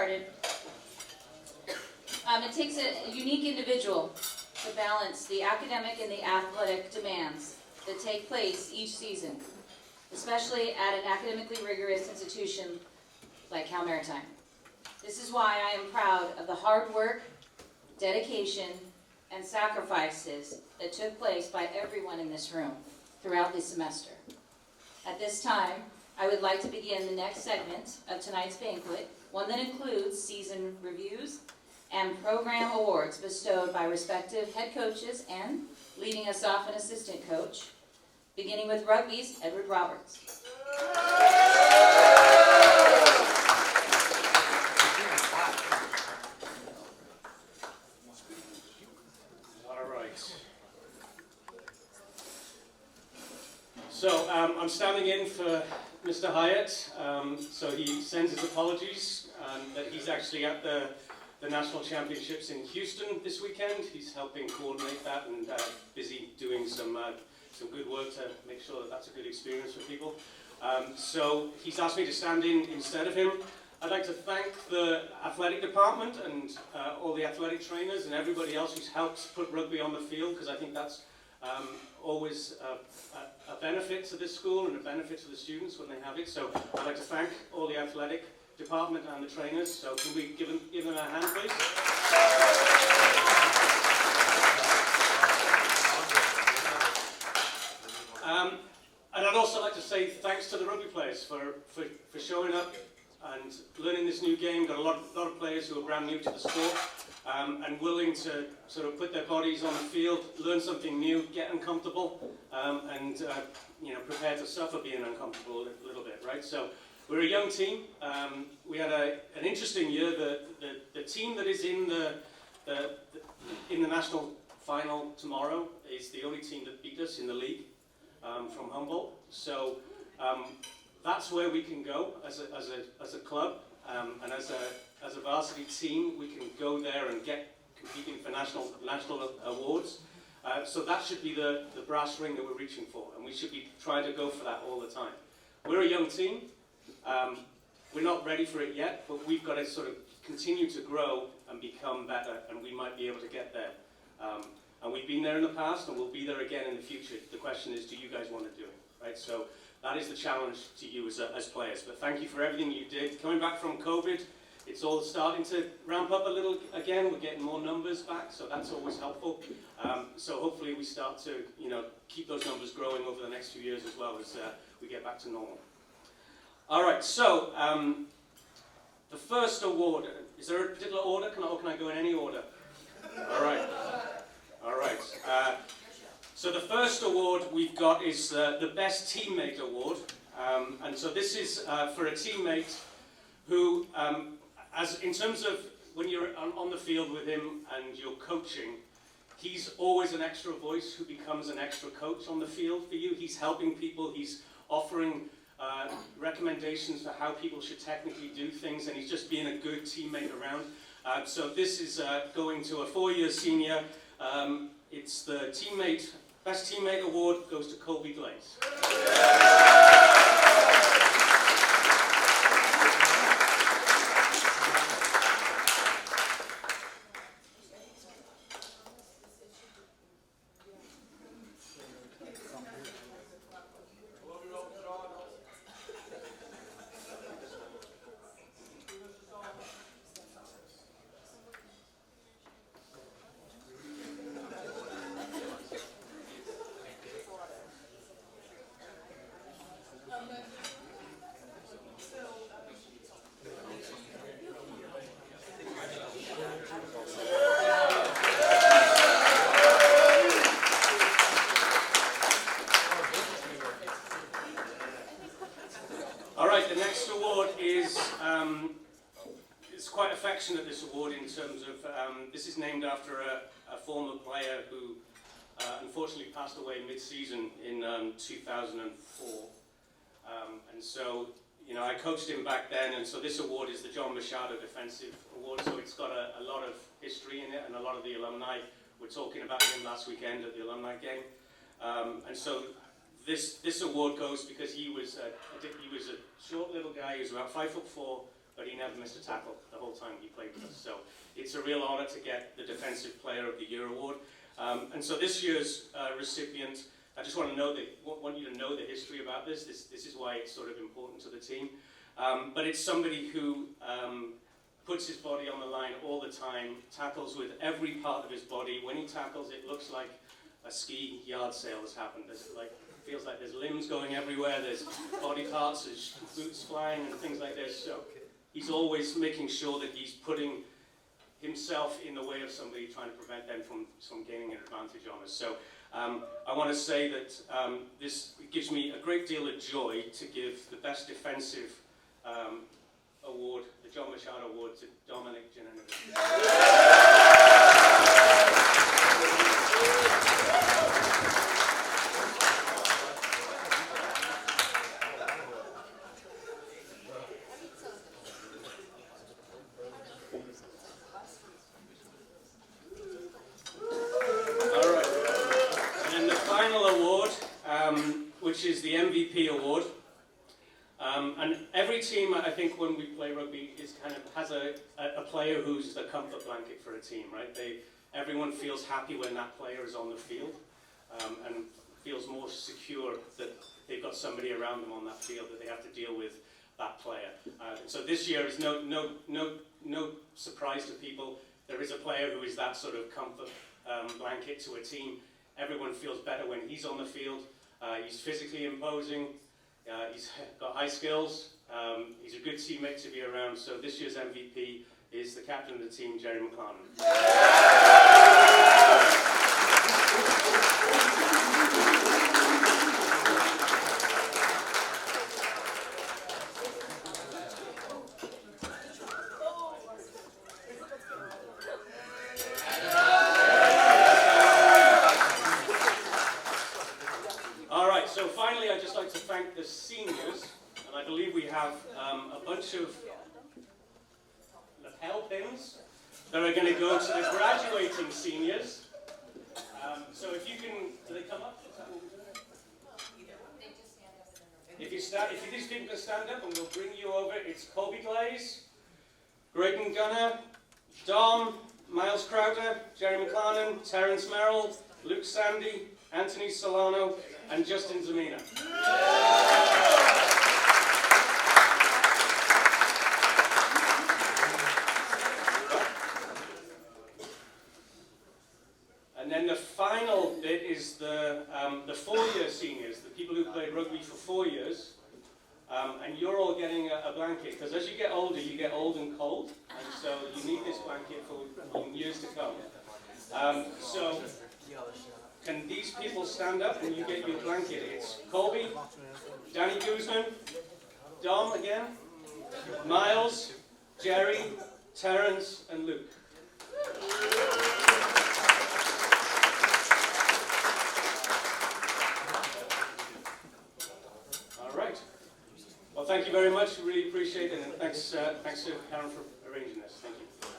started, it takes a unique individual to balance the academic and the athletic demands that take place each season, especially at an academically rigorous institution like Cal Maritime. This is why I am proud of the hard work, dedication, and sacrifices that took place by everyone in this room throughout the semester. At this time, I would like to begin the next segment of tonight's banquet, one that includes season reviews and program awards bestowed by respective head coaches and, leading us off, an assistant coach, beginning with Rugby's Edward Roberts. So I'm standing in for Mr. Hyatt, so he sends his apologies that he's actually at the National Championships in Houston this weekend. He's helping coordinate that and busy doing some good work to make sure that that's a good experience for people. So he's asked me to stand in instead of him. I'd like to thank the athletic department and all the athletic trainers and everybody else who's helped put rugby on the field, because I think that's always a benefit to this school and a benefit to the students when they have it. So I'd like to thank all the athletic department and the trainers. So can we give them a hand, please? And I'd also like to say thanks to the rugby players for showing up and learning this new game. Got a lot of players who are brand new to the sport. And willing to sort of put their bodies on the field, learn something new, get uncomfortable, and prepare to suffer being uncomfortable a little bit, right? So we're a young team. We had an interesting year. The team that is in the national final tomorrow is the only team that beat us in the league from Humboldt. So that's where we can go as a club and as a varsity team. We can go there and get competing for national awards. So that should be the brass ring that we're reaching for, and we should be trying to go for that all the time. We're a young team. We're not ready for it yet, but we've got to sort of continue to grow and become better, and we might be able to get there. And we've been there in the past, and we'll be there again in the future. The question is, do you guys want to do it, right? So that is the challenge to you as players. But thank you for everything you did. Coming back from COVID, it's all starting to ramp up a little again. We're getting more numbers back, so that's always helpful. So hopefully we start to, keep those numbers growing over the next few years as well as we get back to normal. All right, so the first award, is there a particular order? Or can I go in any order? All right. So the first award we've got is the Best Teammate Award. And so this is for a teammate who, in terms of when you're on the field with him and you're coaching, he's always an extra voice who becomes an extra coach on the field for you. He's helping people, he's offering recommendations for how people should technically do things, and he's just being a good teammate around. So this is going to a 4-year senior. It's the Best Teammate Award goes to Colby Glaze. Quite affectionate, this award, in terms of this is named after a former player who unfortunately passed away mid-season in 2004, and so I coached him back then, and so this award is the John Machado Defensive Award. So it's got a lot of history in it, and a lot of the alumni were talking about him last weekend at the alumni game, and so this award goes because he was a short little guy. He was about 5'4", but he never missed a tackle the whole time he played with us. So it's a real honour to get the Defensive Player of the Year award. And so this year's recipient, I just want you to know the history about this. This is why it's sort of important to the team. But it's somebody who puts his body on the line all the time, tackles with every part of his body. When he tackles, it looks like a ski yard sale has happened. Feels like there's limbs going everywhere, there's body parts, there's boots flying and things like this. So he's always making sure that he's putting himself in the way of somebody, trying to prevent them from gaining an advantage on us. So I want to say that this gives me a great deal of joy to give the Best Defensive award, the John Machado Award, to Dominic Janinovic. Which is the MVP award. And every team, I think, when we play rugby, has a player who's the comfort blanket for a team, right? Everyone feels happy when that player is on the field, and feels more secure that they've got somebody around them on that field, that they have to deal with that player. So this year is no surprise to people. There is a player who is that sort of comfort blanket to a team. Everyone feels better when he's on the field. He's physically imposing, he's got high skills, he's a good teammate to be around, so this year's MVP is the captain of the team, Jerry McLaren. So finally, I'd just like to thank the seniors, and I believe we have a bunch of lapel pins that are going to go to the graduating seniors. So if you can, do they come up? If these people can stand up, and we'll bring you over. It's Colby Glaze, Graydon Gunner, Dom, Miles Crowder, Jerry McLaren, Terence Merrill, Luke Sandy, Anthony Solano, and Justin Zamina. And then the final bit is the 4-year seniors, the people who played rugby for 4 years. And you're all getting a blanket, because as you get older, you get old and cold, and so you need this blanket for years to come. So can these people stand up and you get your blanket? It's Colby, Danny Guzman, Dom again, Miles, Jerry, Terence, and Luke. All right. Well, thank you very much. Really appreciate it, and thanks to Karen for arranging this. Thank you.